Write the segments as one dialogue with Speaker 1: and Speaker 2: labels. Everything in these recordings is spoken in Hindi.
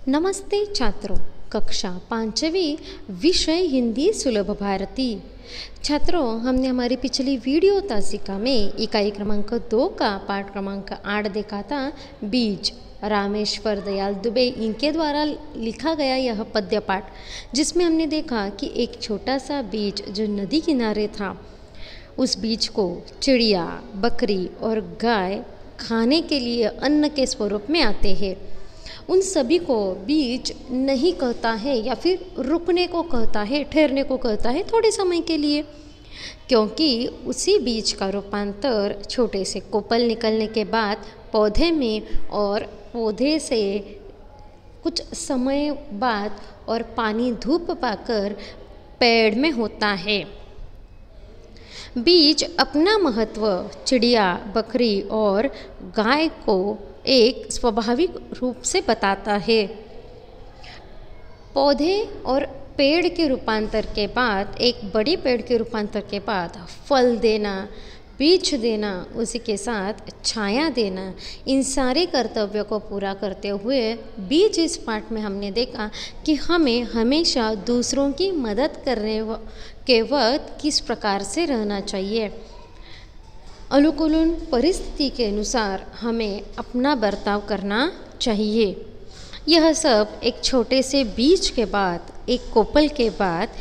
Speaker 1: नमस्ते छात्रों, कक्षा 5वीं विषय हिंदी सुलभ भारती। छात्रों, हमने हमारी पिछली वीडियो तासिका में इकाई क्रमांक 2 का पाठ क्रमांक 8 देखा था। बीज रामेश्वर दयाल दुबे इनके द्वारा लिखा गया यह पद्य पाठ, जिसमें हमने देखा कि एक छोटा सा बीज जो नदी किनारे था, उस बीज को चिड़िया, बकरी और गाय खाने के लिए अन्न के स्वरूप में आते हैं। उन सभी को बीज नहीं कहता है या फिर रुकने को कहता है, ठहरने को कहता है थोड़े समय के लिए, क्योंकि उसी बीज का रूपांतर छोटे से कोपल निकलने के बाद पौधे में और पौधे से कुछ समय बाद और पानी धूप पाकर पेड़ में होता है। बीज अपना महत्व चिड़िया, बकरी और गाय को एक स्वाभाविक रूप से बताता है। पौधे और पेड़ के रूपांतर के बाद, एक बड़ी पेड़ के रूपांतर के बाद फल देना, बीज देना, उसी के साथ छाया देना, इन सारे कर्तव्यों को पूरा करते हुए बीज इस पाठ में हमने देखा कि हमें हमेशा दूसरों की मदद करने के वक्त किस प्रकार से रहना चाहिए। अनुकूल परिस्थिति के अनुसार हमें अपना बर्ताव करना चाहिए। यह सब एक छोटे से बीज के बाद, एक कोपल के बाद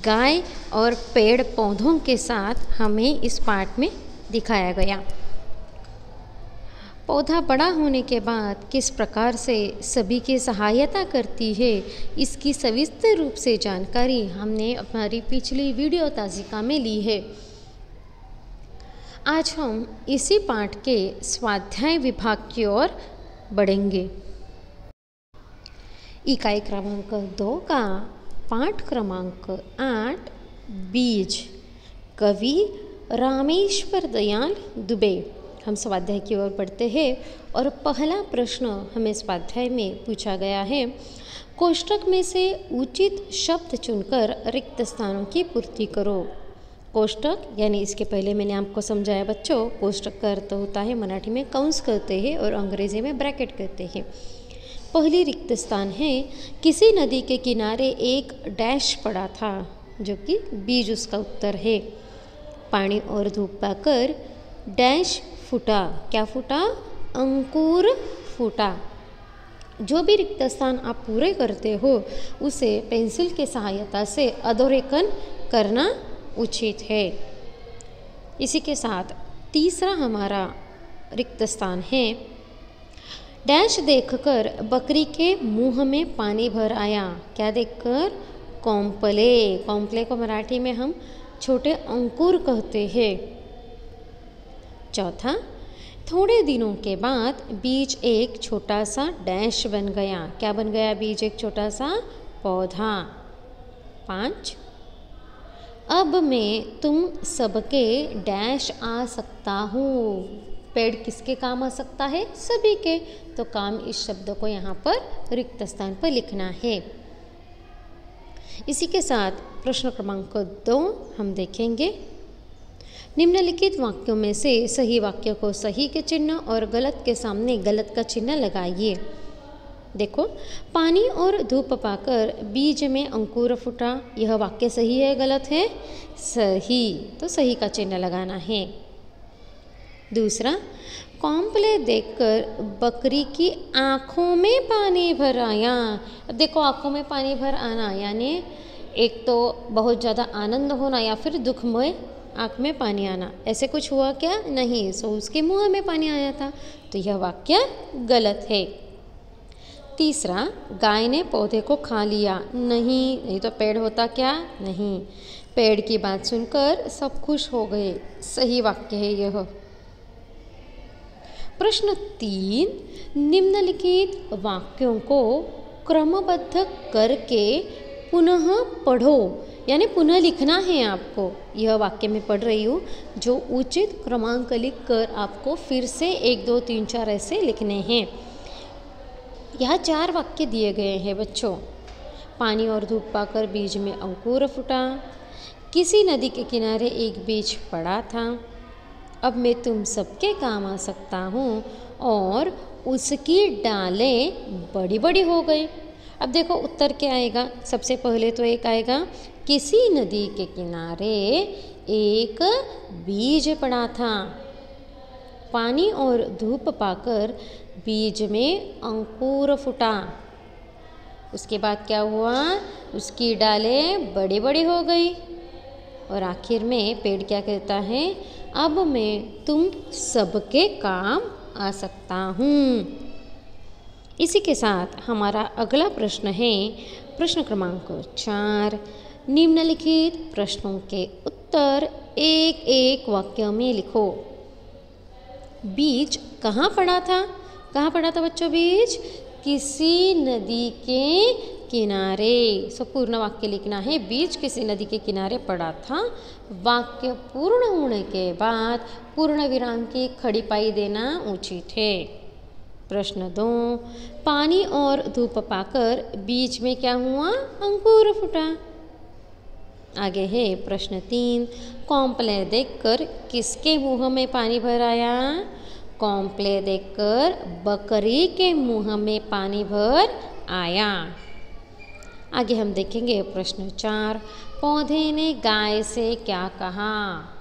Speaker 1: गाय और पेड़ पौधों के साथ हमें इस पाठ में दिखाया गया। पौधा बड़ा होने के बाद किस प्रकार से सभी की सहायता करती है, इसकी सविस्तर रूप से जानकारी हमने हमारी पिछली वीडियो तासिका में ली है। आज हम इसी पाठ के स्वाध्याय विभाग की ओर बढ़ेंगे। इकाई क्रमांक 2 का पाठ क्रमांक 8 बीज, कवि रामेश्वर दयाल दुबे। हम स्वाध्याय की ओर बढ़ते हैं और पहला प्रश्न हमें स्वाध्याय में पूछा गया है। कोष्ठक में से उचित शब्द चुनकर रिक्त स्थानों की पूर्ति करो। कोष्ठक यानी इसके पहले मैंने आपको समझाया बच्चों, कोष्ठक का अर्थ होता है, मराठी में कंस कहते हैं और अंग्रेजी में ब्रैकेट कहते हैं। पहली रिक्त स्थान है, किसी नदी के किनारे एक डैश पड़ा था, जो कि बीज उसका उत्तर है। पानी और धूप पाकर डैश फूटा। क्या फूटा? अंकुर फूटा। जो भी रिक्त स्थान आप पूरे करते हो उसे पेंसिल की सहायता से अधोरेखन करना उचित है। इसी के साथ तीसरा हमारा रिक्त स्थान है, डैश देखकर बकरी के मुंह में पानी भर आया। क्या देखकर? कौंपले। कौंपले को मराठी में हम छोटे अंकुर कहते हैं। चौथा, थोड़े दिनों के बाद बीज एक छोटा सा डैश बन गया। क्या बन गया? बीज एक छोटा सा पौधा। 5, अब मैं तुम सबके डैश आ सकता हूँ। पेड़ किसके काम आ सकता है? सभी के। तो काम इस शब्द को यहाँ पर रिक्त स्थान पर लिखना है। इसी के साथ प्रश्न क्रमांक 2 हम देखेंगे। निम्नलिखित वाक्यों में से सही वाक्य को सही के चिन्ह और गलत के सामने गलत का चिन्ह लगाइए। देखो, पानी और धूप पाकर बीज में अंकुर फूटा। यह वाक्य सही है, गलत है? सही। तो सही का चिन्ह लगाना है। दूसरा, कॉम्प्ले देखकर बकरी की आंखों में पानी भर आया। अब देखो, आंखों में पानी भर आना यानी एक तो बहुत ज़्यादा आनंद होना या फिर दुखमय आँख में पानी आना, ऐसे कुछ हुआ क्या? नहीं। सो उसके मुंह में पानी आया था, तो यह वाक्य गलत है। तीसरा, गाय ने पौधे को खा लिया। नहीं तो पेड़ होता क्या? नहीं। पेड़ की बात सुनकर सब खुश हो गए। सही वाक्य है यह। प्रश्न 3, निम्नलिखित वाक्यों को क्रमबद्ध करके पुनः पढ़ो, यानी पुनः लिखना है आपको। यह वाक्य मैं पढ़ रही हूँ, जो उचित क्रमांक लिखकर आपको फिर से 1, 2, 3, 4 ऐसे लिखने हैं। यहाँ 4 वाक्य दिए गए हैं बच्चों। पानी और धूप पाकर बीज में अंकुर फूटा। किसी नदी के किनारे एक बीज पड़ा था। अब मैं तुम सबके काम आ सकता हूँ। और उसकी डालें बड़ी बड़ी हो गई। अब देखो उत्तर क्या आएगा। सबसे पहले तो एक आएगा, किसी नदी के किनारे एक बीज पड़ा था, पानी और धूप पाकर बीज में अंकुर फूटा। उसके बाद क्या हुआ, उसकी डालें बड़ी बड़ी हो गई और आखिर में पेड़ क्या कहता है, अब मैं तुम सबके काम आ सकता हूँ। इसी के साथ हमारा अगला प्रश्न है प्रश्न क्रमांक 4। निम्नलिखित प्रश्नों के उत्तर एक एक वाक्य में लिखो। बीज कहाँ पड़ा था? कहाँ पड़ा था बच्चों बीज? किसी नदी के किनारे। सो पूर्ण वाक्य लिखना है, बीज किसी नदी के किनारे पड़ा था। वाक्य पूर्ण होने के बाद पूर्ण विराम की खड़ी पाई देना उचित है। प्रश्न 2, पानी और धूप पाकर बीज में क्या हुआ? अंकुर फूटा। आगे है प्रश्न 3, कॉम्प्ले देखकर किसके मुंह में पानी भर आया? कॉम्प्ले देखकर बकरी के मुंह में पानी भर आया। आगे हम देखेंगे प्रश्न 4, पौधे ने गाय से क्या कहा?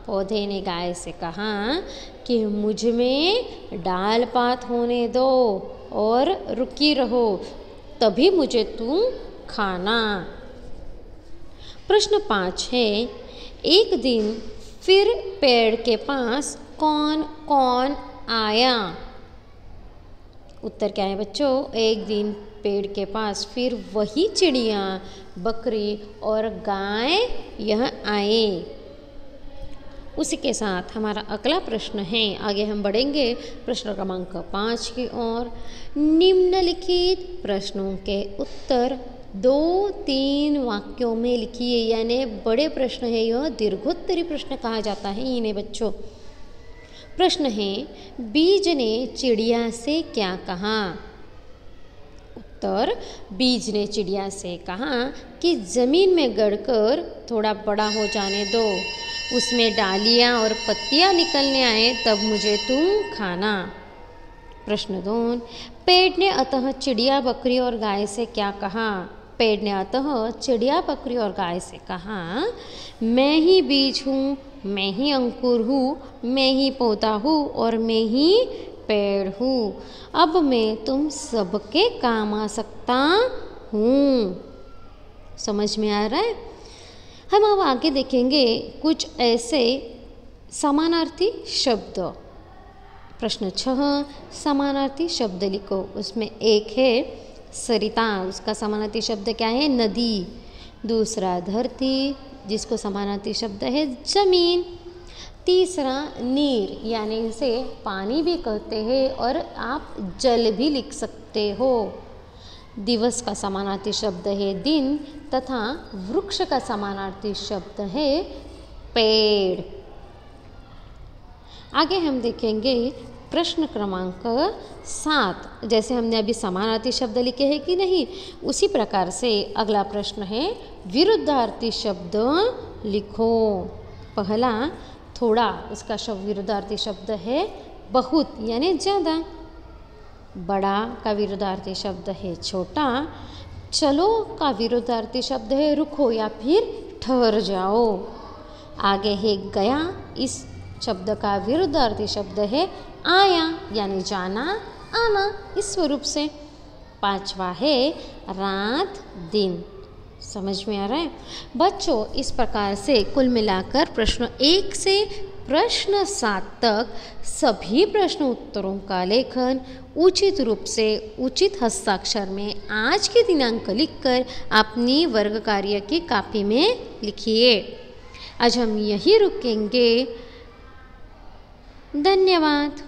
Speaker 1: पौधे ने गाय से कहा कि मुझ में डाल पात होने दो और रुकी रहो, तभी मुझे तुम खाना। प्रश्न 5 है, एक दिन फिर पेड़ के पास कौन कौन आया? उत्तर क्या है बच्चों? एक दिन पेड़ के पास फिर वही चिड़िया, बकरी और गाय यह आए। उसी के साथ हमारा अगला प्रश्न है, आगे हम बढ़ेंगे प्रश्न क्रमांक 5 की ओर। निम्नलिखित प्रश्नों के उत्तर 2-3 वाक्यों में लिखिए, यानी बड़े प्रश्न है, यह दीर्घोत्तरी प्रश्न कहा जाता है इन्हें बच्चों। प्रश्न है, बीज ने चिड़िया से क्या कहा? उत्तर, बीज ने चिड़िया से कहा कि ज़मीन में गड़कर थोड़ा बड़ा हो जाने दो, उसमें डालियाँ और पत्तियाँ निकलने आए, तब मुझे तुम खाना। प्रश्न 2, पेड़ ने अतः चिड़िया, बकरी और गाय से क्या कहा? पेड़ ने अतः चिड़िया, बकरी और गाय से कहा, मैं ही बीज हूँ, मैं ही अंकुर हूँ, मैं ही पौधा हूँ और मैं ही पेड़ हूँ। अब मैं तुम सबके काम आ सकता हूँ। समझ में आ रहा है? हम अब आगे देखेंगे कुछ ऐसे समानार्थी शब्द। प्रश्न 6, समानार्थी शब्द लिखो। उसमें एक है सरिता, उसका समानार्थी शब्द क्या है? नदी। दूसरा धरती, जिसको समानार्थी शब्द है जमीन। तीसरा नीर, यानी इसे पानी भी कहते हैं और आप जल भी लिख सकते हो। दिवस का समानार्थी शब्द है दिन तथा वृक्ष का समानार्थी शब्द है पेड़। आगे हम देखेंगे प्रश्न क्रमांक 7। जैसे हमने अभी समानार्थी शब्द लिखे हैं कि नहीं, उसी प्रकार से अगला प्रश्न है विरुद्धार्थी शब्द लिखो। पहला थोड़ा, इसका शब्द विरुद्धार्थी शब्द है बहुत यानी ज़्यादा। बड़ा का विरुद्धार्थी शब्द है छोटा। चलो का विरुद्धार्थी शब्द है रुको या फिर ठहर जाओ। आगे है गया, इस शब्द का विरुद्धार्थी शब्द है आया यानी जाना, आना, इस स्वरूप से। पांचवा है रात दिन। समझ में आ रहा है बच्चों? इस प्रकार से कुल मिलाकर प्रश्न 1 से प्रश्न 7 तक सभी प्रश्न उत्तरों का लेखन उचित रूप से उचित हस्ताक्षर में आज के दिनांक लिखकर अपनी वर्ग कार्य की कॉपी में लिखिए। आज हम यही रुकेंगे। धन्यवाद।